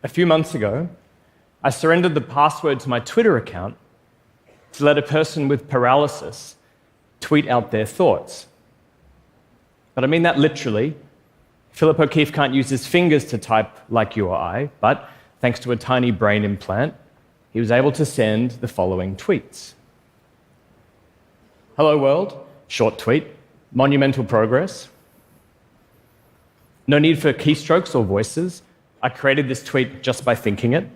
A few months ago, I surrendered the password to my Twitter account to let a person with paralysis tweet out their thoughts. But I mean that literally. Philip O'Keefe can't use his fingers to type like you or I, but thanks to a tiny brain implant, he was able to send the following tweets. Hello world, short tweet, monumental progress. No need for keystrokes or voices. I created this tweet just by thinking it.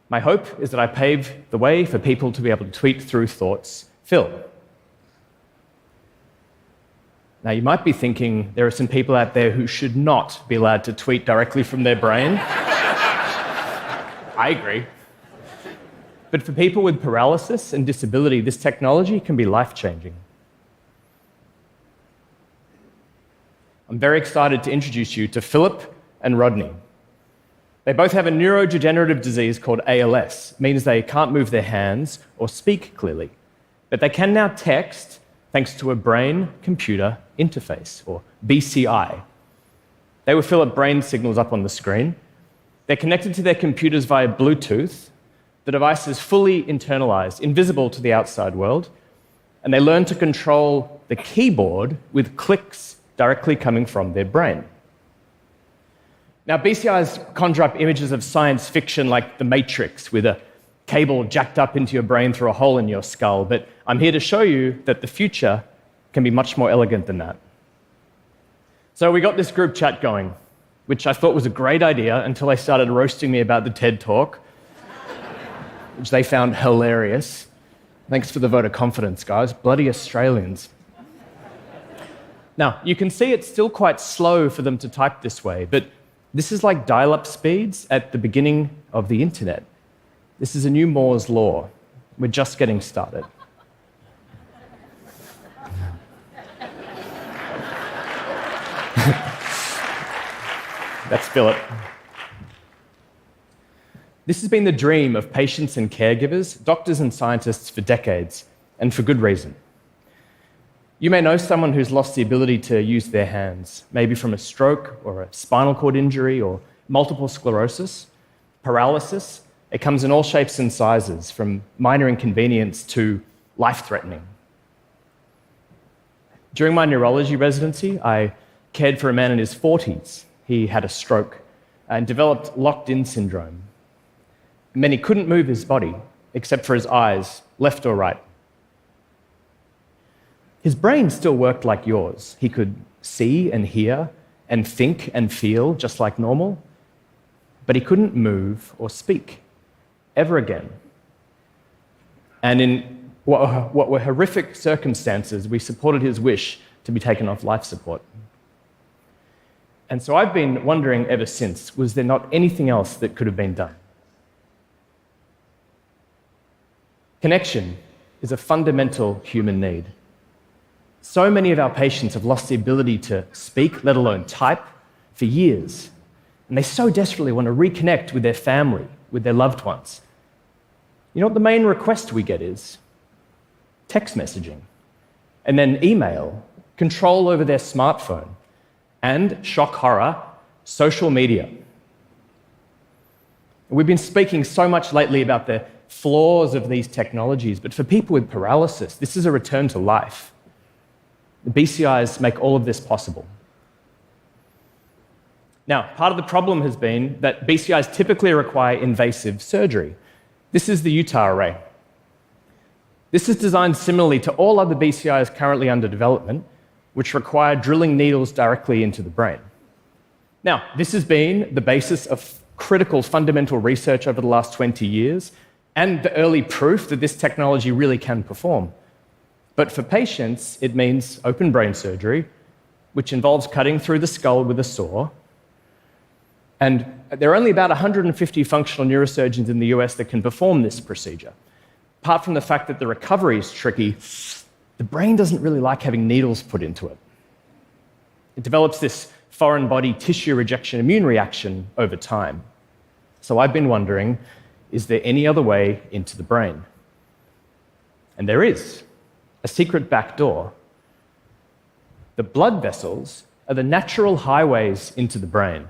My hope is that I pave the way for people to be able to tweet through thoughts. Phil. Now, you might be thinking there are some people out there who should not be allowed to tweet directly from their brain. I agree. But for people with paralysis and disability, this technology can be life-changing. I'm very excited to introduce you to Philip and Rodney. They both have a neurodegenerative disease called ALS. It means they can't move their hands or speak clearly. But they can now text thanks to a brain-computer interface, or BCI. They will fill up brain signals up on the screen. They're connected to their computers via Bluetooth. The device is fully internalized, invisible to the outside world, and they learn to control the keyboard with clicks directly coming from their brain. Now, BCIs conjure up images of science fiction like The Matrix, with a cable jacked up into your brain through a hole in your skull, but I'm here to show you that the future can be much more elegant than that. So we got this group chat going, which I thought was a great idea until they started roasting me about the TED Talk, which they found hilarious. Thanks for the vote of confidence, guys. Bloody Australians. Now, you can see it's still quite slow for them to type this way, but this is like dial-up speeds at the beginning of the internet. This is a new Moore's law. We're just getting started. That's Philip. This has been the dream of patients and caregivers, doctors and scientists for decades, and for good reason. You may know someone who's lost the ability to use their hands, maybe from a stroke or a spinal cord injury or multiple sclerosis, paralysis. It comes in all shapes and sizes, from minor inconvenience to life-threatening. During my neurology residency, I cared for a man in his 40s. He had a stroke and developed locked-in syndrome. And then he couldn't move his body, except for his eyes, left or right. His brain still worked like yours. He could see and hear and think and feel just like normal, but he couldn't move or speak ever again. And in what were horrific circumstances, we supported his wish to be taken off life support. And so I've been wondering ever since, was there not anything else that could have been done? Connection is a fundamental human need. So many of our patients have lost the ability to speak, let alone type, for years. And they so desperately want to reconnect with their family, with their loved ones. You know what the main request we get is? Text messaging. And then email, control over their smartphone, and, shock horror, social media. We've been speaking so much lately about the flaws of these technologies, but for people with paralysis, this is a return to life. The BCIs make all of this possible. Now, part of the problem has been that BCIs typically require invasive surgery. This is the Utah array. This is designed similarly to all other BCIs currently under development, which require drilling needles directly into the brain. Now, this has been the basis of critical fundamental research over the last 20 years, and the early proof that this technology really can perform. But for patients, it means open brain surgery, which involves cutting through the skull with a saw. And there are only about 150 functional neurosurgeons in the US that can perform this procedure. Apart from the fact that the recovery is tricky, the brain doesn't really like having needles put into it. It develops this foreign body tissue rejection immune reaction over time. So I've been wondering, is there any other way into the brain? And there is. A secret back door. The blood vessels are the natural highways into the brain.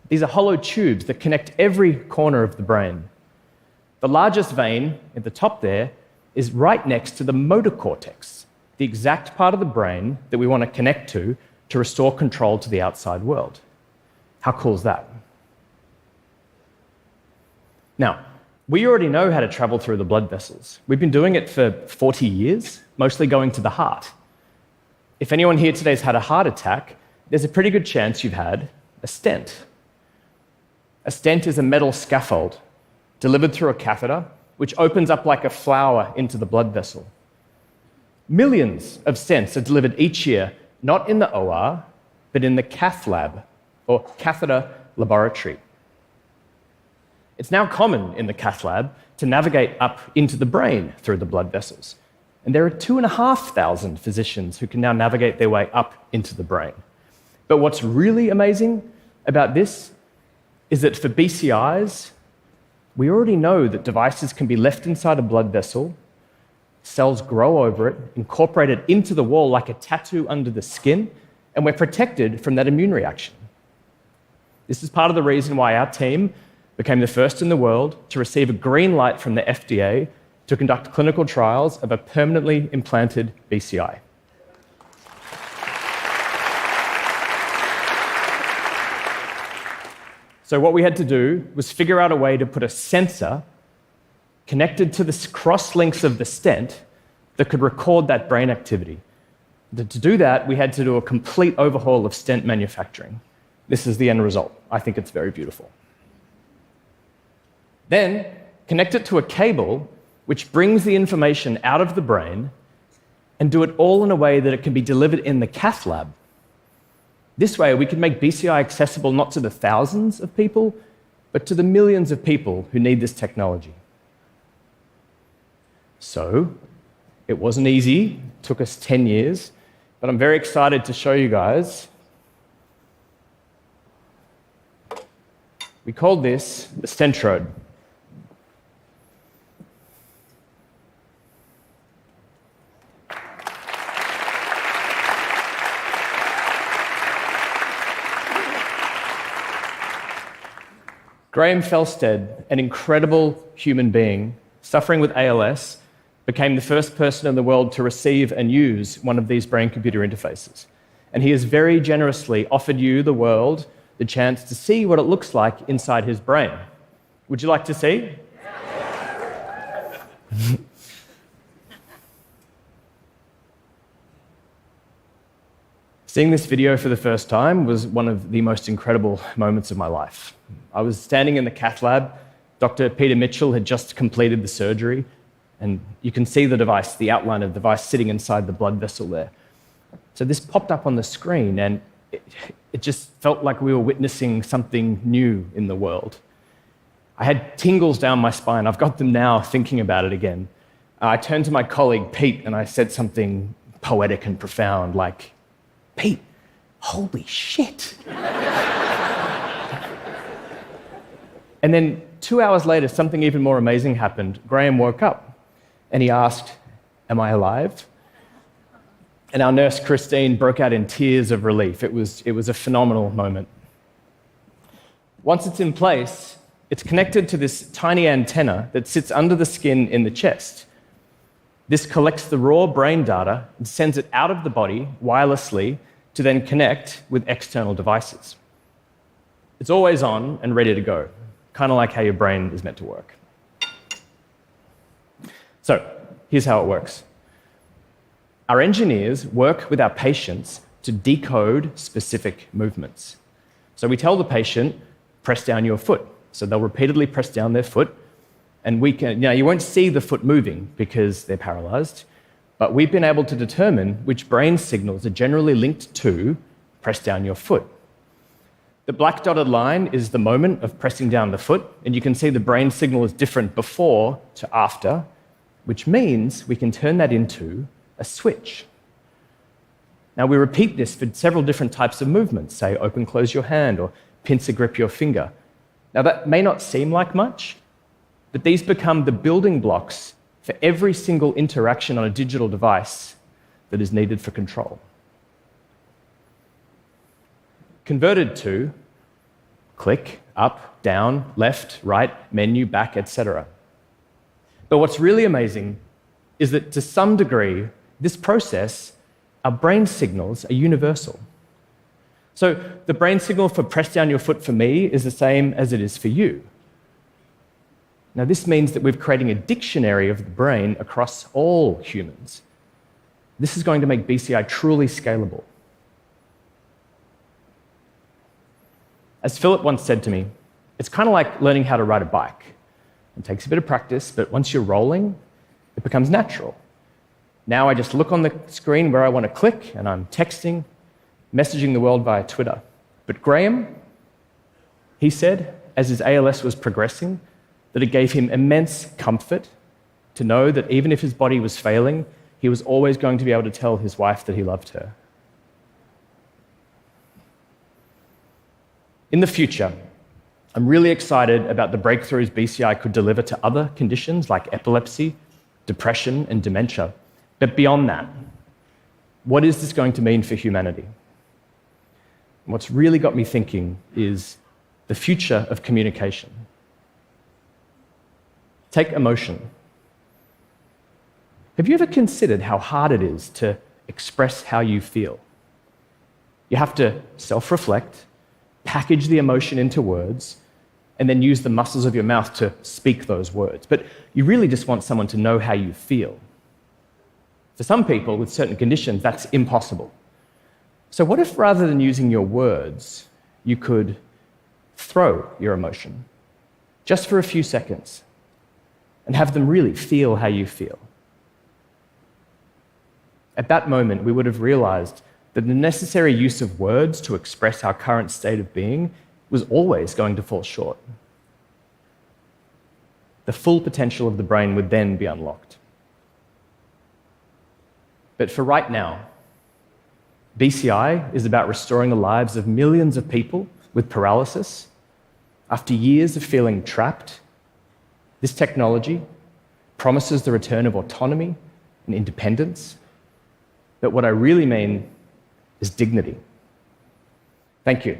These are hollow tubes that connect every corner of the brain. The largest vein at the top there is right next to the motor cortex, the exact part of the brain that we want to connect to restore control to the outside world. How cool is that? Now, we already know how to travel through the blood vessels. We've been doing it for 40 years, mostly going to the heart. If anyone here today has had a heart attack, there's a pretty good chance you've had a stent. A stent is a metal scaffold delivered through a catheter, which opens up like a flower into the blood vessel. Millions of stents are delivered each year, not in the OR, but in the cath lab, or catheter laboratory. It's now common in the cath lab to navigate up into the brain through the blood vessels. And there are 2,500 physicians who can now navigate their way up into the brain. But what's really amazing about this is that for BCIs, we already know that devices can be left inside a blood vessel, cells grow over it, incorporate it into the wall like a tattoo under the skin, and we're protected from that immune reaction. This is part of the reason why our team became the first in the world to receive a green light from the FDA to conduct clinical trials of a permanently implanted BCI. So what we had to do was figure out a way to put a sensor connected to the cross links of the stent that could record that brain activity. To do that, we had to do a complete overhaul of stent manufacturing. This is the end result. I think it's very beautiful. Then, connect it to a cable which brings the information out of the brain and do it all in a way that it can be delivered in the cath lab. This way, we can make BCI accessible not to the thousands of people, but to the millions of people who need this technology. So, it wasn't easy. It took us 10 years, but I'm very excited to show you guys. We called this the Stentrode. Graham Felstead, an incredible human being suffering with ALS, became the first person in the world to receive and use one of these brain-computer interfaces. And he has very generously offered you, the world, the chance to see what it looks like inside his brain. Would you like to see? Seeing this video for the first time was one of the most incredible moments of my life. I was standing in the cath lab. Dr. Peter Mitchell had just completed the surgery, and you can see the device, the outline of the device sitting inside the blood vessel there. So this popped up on the screen, and it just felt like we were witnessing something new in the world. I had tingles down my spine. I've got them now thinking about it again. I turned to my colleague, Pete, and I said something poetic and profound, like, "Pete, holy shit." And then 2 hours later, something even more amazing happened. Graham woke up, and he asked, "Am I alive?" And our nurse, Christine, broke out in tears of relief. It was a phenomenal moment. Once it's in place, it's connected to this tiny antenna that sits under the skin in the chest. This collects the raw brain data and sends it out of the body wirelessly to then connect with external devices. It's always on and ready to go, kind of like how your brain is meant to work. So, here's how it works. Our engineers work with our patients to decode specific movements. So we tell the patient, press down your foot. So they'll repeatedly press down their foot, and you won't see the foot moving because they're paralyzed, but we've been able to determine which brain signals are generally linked to press down your foot. The black dotted line is the moment of pressing down the foot, and you can see the brain signal is different before to after, which means we can turn that into a switch. Now, we repeat this for several different types of movements, say open, close your hand, or pincer grip your finger. Now, that may not seem like much, but these become the building blocks for every single interaction on a digital device that is needed for control. Converted to Click, up, down, left, right, menu, back, etc. But what's really amazing is that to some degree, this process, our brain signals are universal. So the brain signal for press down your foot for me is the same as it is for you. Now, this means that we're creating a dictionary of the brain across all humans. This is going to make BCI truly scalable. As Philip once said to me, it's kind of like learning how to ride a bike. It takes a bit of practice, but once you're rolling, it becomes natural. Now I just look on the screen where I want to click, and I'm texting, messaging the world via Twitter. But Graham, he said, as his ALS was progressing, that it gave him immense comfort to know that even if his body was failing, he was always going to be able to tell his wife that he loved her. In the future, I'm really excited about the breakthroughs BCI could deliver to other conditions like epilepsy, depression, and dementia. But beyond that, what is this going to mean for humanity? What's really got me thinking is the future of communication. Take emotion. Have you ever considered how hard it is to express how you feel? You have to self-reflect, package the emotion into words, and then use the muscles of your mouth to speak those words. But you really just want someone to know how you feel. For some people with certain conditions, that's impossible. So what if rather than using your words, you could throw your emotion, just for a few seconds, and have them really feel how you feel? At that moment, we would have realized that the necessary use of words to express our current state of being was always going to fall short. The full potential of the brain would then be unlocked. But for right now, BCI is about restoring the lives of millions of people with paralysis. After years of feeling trapped, this technology promises the return of autonomy and independence. But what I really mean is dignity. Thank you.